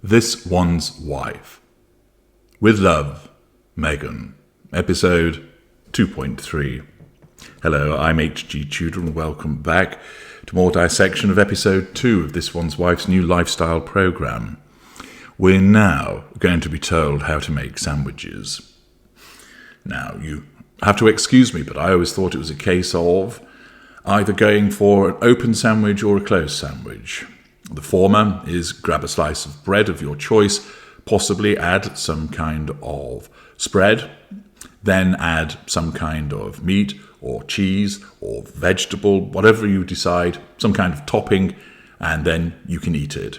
This One's Wife. With love, Meghan. Episode 2.3. Hello, I'm H.G. Tudor and welcome back to more dissection of episode 2 of This One's Wife's new lifestyle programme. We're now going to be told how to make sandwiches. Now, you have to excuse me, but I always thought it was a case of either going for an open sandwich or a closed sandwich. The former is grab a slice of bread of your choice, possibly add some kind of spread, then add some kind of meat or cheese or vegetable, whatever you decide, some kind of topping, and then you can eat it.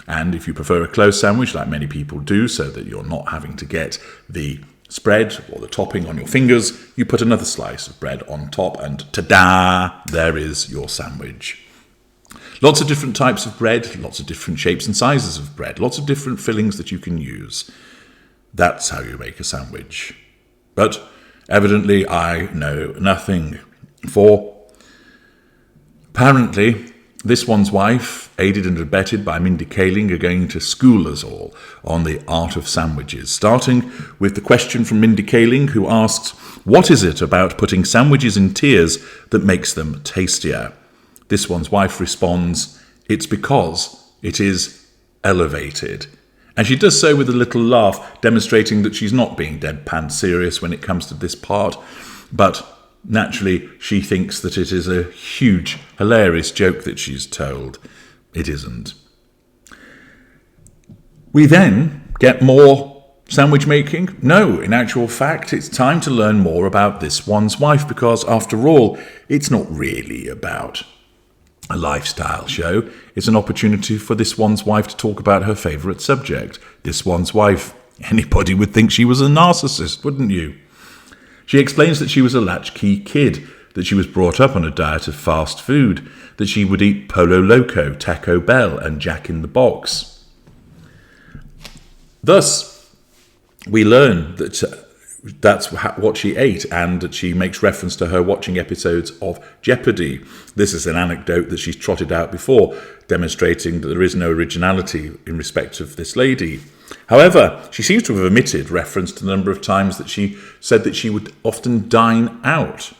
And if you prefer a closed sandwich, like many people do, so that you're not having to get the spread or the topping on your fingers, you put another slice of bread on top and ta-da, there is your sandwich. Lots of different types of bread, lots of different shapes and sizes of bread, lots of different fillings that you can use. That's how you make a sandwich. But evidently I know nothing, for apparently This One's Wife, aided and abetted by Mindy Kaling, are going to school us all on the art of sandwiches, starting with the question from Mindy Kaling, who asks, what is it about putting sandwiches in tiers that makes them tastier? This One's Wife responds, it's because it is elevated. And she does so with a little laugh, demonstrating that she's not being deadpan serious when it comes to this part, but naturally she thinks that it is a huge, hilarious joke that she's told. It isn't. We then get more sandwich making? No, in actual fact, it's time to learn more about This One's Wife, because after all, it's not really about a lifestyle show. It's an opportunity for This One's Wife to talk about her favourite subject. This One's Wife. Anybody would think she was a narcissist, wouldn't you? She explains that she was a latchkey kid, that she was brought up on a diet of fast food, that she would eat Polo Loco, Taco Bell and Jack in the Box. Thus, we learn that that's what she ate, and that she makes reference to her watching episodes of Jeopardy. This is an anecdote that she's trotted out before, demonstrating that there is no originality in respect of this lady. However, she seems to have omitted reference to the number of times that she said that she would often dine out,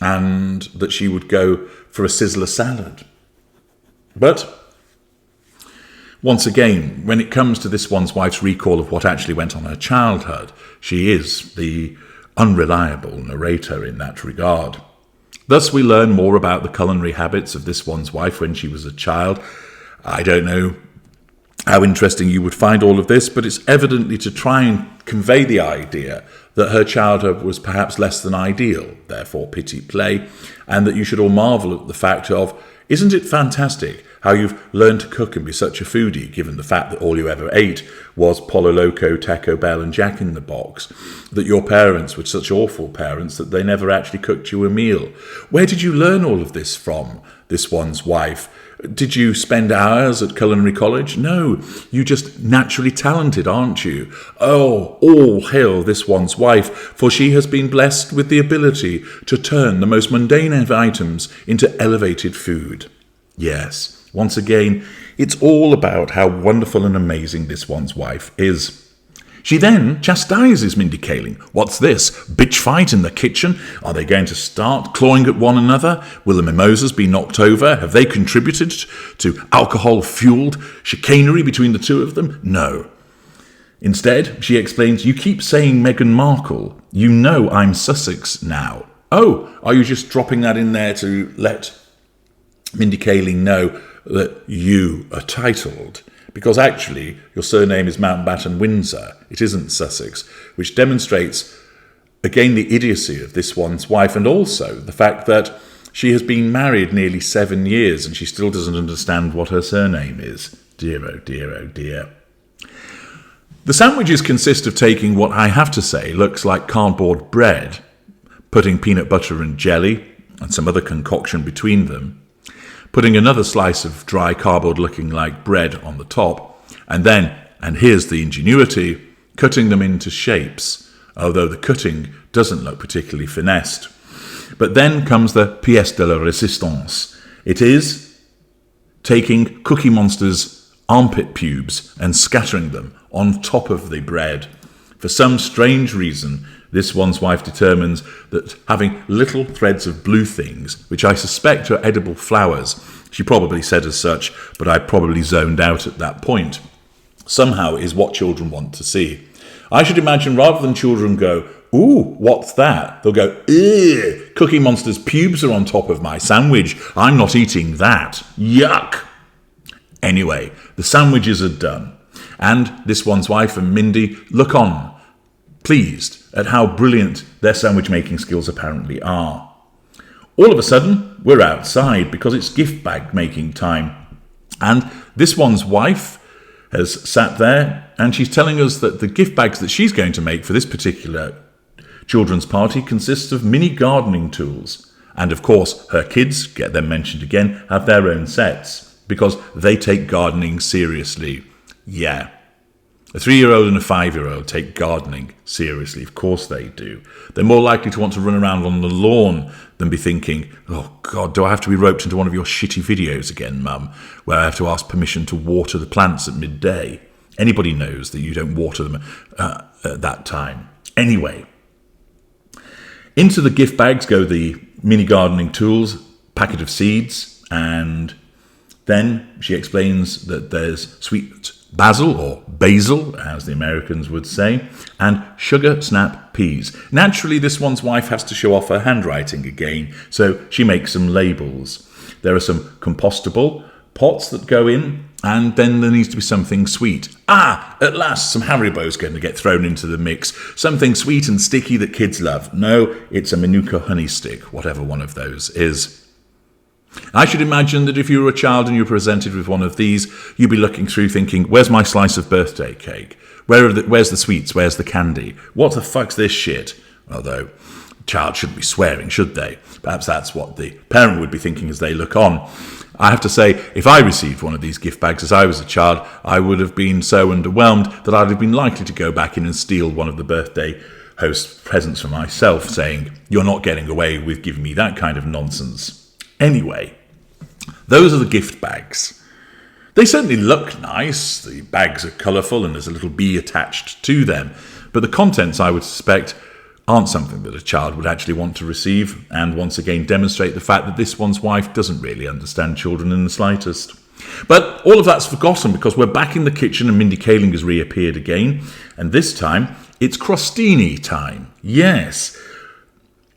and that she would go for a Sizzler salad. But once again, when it comes to This One's Wife's recall of what actually went on in her childhood, she is the unreliable narrator in that regard. Thus, we learn more about the culinary habits of This One's Wife when she was a child. I don't know how interesting you would find all of this, but it's evidently to try and convey the idea that her childhood was perhaps less than ideal, therefore pity play, and that you should all marvel at the fact of, isn't it fantastic how you've learned to cook and be such a foodie, given the fact that all you ever ate was Polo Loco, Taco Bell and Jack in the Box, that your parents were such awful parents that they never actually cooked you a meal? Where did you learn all of this from, This One's Wife? Did you spend hours at culinary college? No, you're just naturally talented, aren't you? Oh, all hail This One's Wife, for she has been blessed with the ability to turn the most mundane of items into elevated food. Yes, once again, it's all about how wonderful and amazing This One's Wife is. She then chastises Mindy Kaling. What's this? Bitch fight in the kitchen? Are they going to start clawing at one another? Will the mimosas be knocked over? Have they contributed to alcohol-fueled chicanery between the two of them? No. Instead, she explains, you keep saying Meghan Markle. You know I'm Sussex now. Oh, are you just dropping that in there to let Mindy Kaling know that you are titled? Because actually, your surname is Mountbatten Windsor. It isn't Sussex, which demonstrates, again, the idiocy of This One's Wife, and also the fact that she has been married nearly 7 years and she still doesn't understand what her surname is. Dear, oh dear, oh dear. The sandwiches consist of taking what I have to say looks like cardboard bread, putting peanut butter and jelly and some other concoction between them, putting another slice of dry cardboard looking like bread on the top, and then, and here's the ingenuity, cutting them into shapes, although the cutting doesn't look particularly finessed. But then comes the pièce de la résistance, It is taking Cookie Monster's armpit pubes and scattering them on top of the bread. For some strange reason, this one's wife determines that having little threads of blue things, which I suspect are edible flowers, she probably said as such, but I probably zoned out at that point, somehow is what children want to see. I should imagine rather than children go, "Ooh, what's that?" they'll go, "Ew, Cookie Monster's pubes are on top of my sandwich. I'm not eating that. Yuck." Anyway, the sandwiches are done, and this one's wife and Mindy look on, pleased at how brilliant their sandwich making skills apparently are. All of a sudden, we're outside because it's gift bag making time, and this one's wife has sat there and she's telling us that the gift bags that she's going to make for this particular children's party consists of mini gardening tools. And of course, her kids, get them mentioned again, have their own sets because they take gardening seriously. Yeah. A 3-year-old and a 5-year-old take gardening seriously. Of course they do. They're more likely to want to run around on the lawn than be thinking, "Oh God, do I have to be roped into one of your shitty videos again, Mum, where I have to ask permission to water the plants at midday?" Anybody knows that you don't water them at that time. Anyway, into the gift bags go the mini gardening tools, packet of seeds, and then she explains that there's sweet basil, or basil, as the Americans would say, and sugar snap peas. Naturally, this one's wife has to show off her handwriting again, so she makes some labels. There are some compostable pots that go in, and then there needs to be something sweet. At last, some Haribo's going to get thrown into the mix. Something sweet and sticky that kids love. No, it's a Manuka honey stick, whatever one of those is. I should imagine that if you were a child and you were presented with one of these, you'd be looking through thinking, "Where's my slice of birthday cake? Where's the sweets? Where's the candy? What the fuck's this shit?" Although, the child shouldn't be swearing, should they? Perhaps that's what the parent would be thinking as they look on. I have to say, if I received one of these gift bags as I was a child, I would have been so underwhelmed that I'd have been likely to go back in and steal one of the birthday host's presents for myself, saying, "You're not getting away with giving me that kind of nonsense." Anyway, those are the gift bags. They certainly look nice. The bags are colourful and there's a little bee attached to them. But the contents, I would suspect, aren't something that a child would actually want to receive, and once again demonstrate the fact that this one's wife doesn't really understand children in the slightest. But all of that's forgotten because we're back in the kitchen and Mindy Kaling has reappeared again. And this time, it's Crostini time. Yes.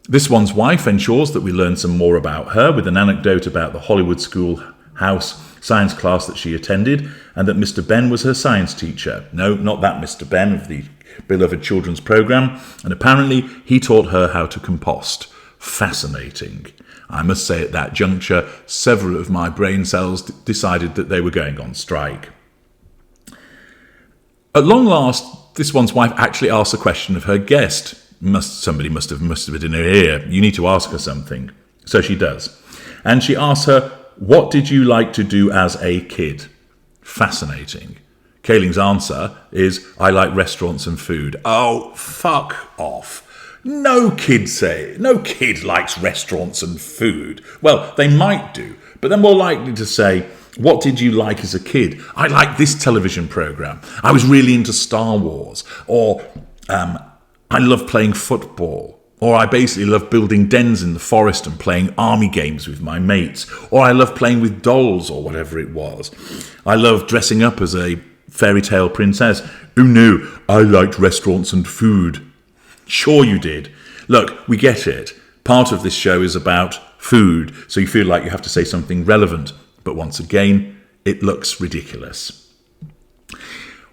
This one's wife ensures that we learn some more about her with an anecdote about the Hollywood schoolhouse science class that she attended, and that Mr. Ben was her science teacher. No, not that Mr. Ben of the beloved children's programme, and apparently he taught her how to compost. Fascinating. I must say at that juncture, several of my brain cells decided that they were going on strike. At long last, this one's wife actually asks a question of her guest. Somebody must have it in her ear. You need to ask her something. So she does. And she asks her, "What did you like to do as a kid?" Fascinating. Kaling's answer is, "I like restaurants and food." Oh, fuck off. No kid likes restaurants and food. Well, they might do, but they're more likely to say, "What did you like as a kid?" "I liked this television program. I was really into Star Wars." Or, "I love playing football," or "I basically love building dens in the forest and playing army games with my mates," or "I love playing with dolls," or whatever it was. "I love dressing up as a fairy tale princess." "Oh no, I liked restaurants and food." Sure you did. Look, we get it. Part of this show is about food, so you feel like you have to say something relevant. But once again, it looks ridiculous.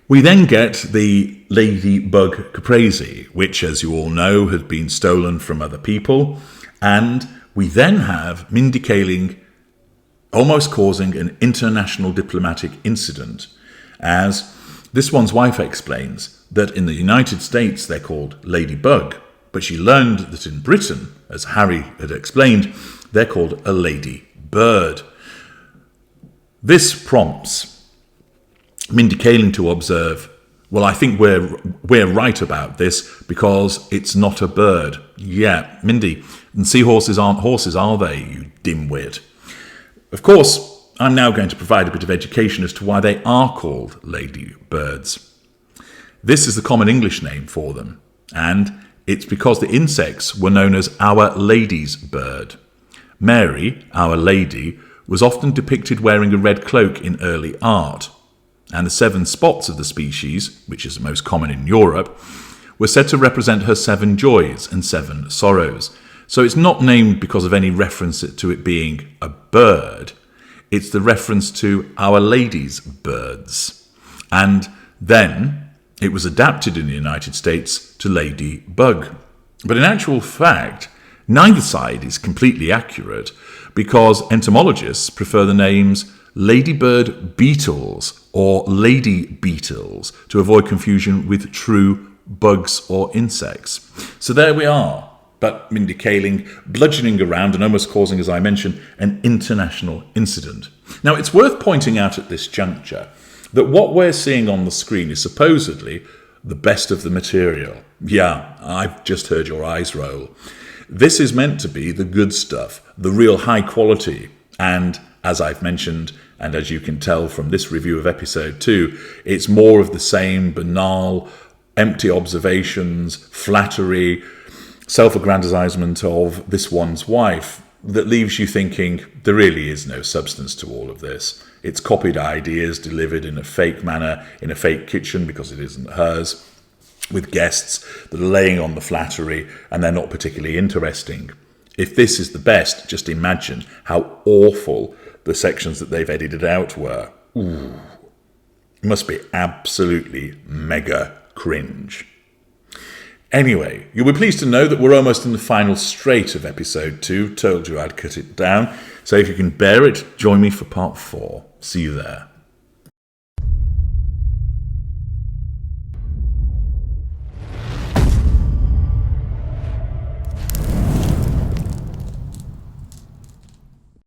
We then get the Ladybug caprese, which, as you all know, had been stolen from other people. And we then have Mindy Kaling almost causing an international diplomatic incident, as this one's wife explains that in the United States they're called Ladybug, but she learned that in Britain, as Harry had explained, they're called a ladybird. This prompts Mindy Kaling to observe, "Well, I think we're right about this because it's not a bird." Yeah, Mindy, and seahorses aren't horses, are they, you dimwit? Of course, I'm now going to provide a bit of education as to why they are called ladybirds. This is the common English name for them, and it's because the insects were known as Our Lady's bird. Mary, Our Lady, was often depicted wearing a red cloak in early art, and the 7 spots of the species, which is the most common in Europe, were said to represent her 7 joys and 7 sorrows. So it's not named because of any reference to it being a bird, it's the reference to Our Lady's birds. And then it was adapted in the United States to Ladybug. But in actual fact, neither side is completely accurate because entomologists prefer the names ladybird beetles or lady beetles to avoid confusion with true bugs or insects. So there we are. But Mindy Kaling bludgeoning around and almost causing, as I mentioned, an international incident. Now, it's worth pointing out at this juncture that what we're seeing on the screen is supposedly the best of the material. Yeah, I've just heard your eyes roll. This is meant to be the good stuff, the real high quality. And as I've mentioned, and as you can tell from this review of episode 2, it's more of the same banal, empty observations, flattery, self-aggrandizement of this one's wife that leaves you thinking there really is no substance to all of this. It's copied ideas delivered in a fake manner, in a fake kitchen because it isn't hers, with guests that are laying on the flattery and they're not particularly interesting. If this is the best, just imagine how awful the sections that they've edited out were. Ooh, it must be absolutely mega cringe. Anyway, you'll be pleased to know that we're almost in the final straight of episode 2. Told you I'd cut it down. So if you can bear it, join me for part 4. See you there.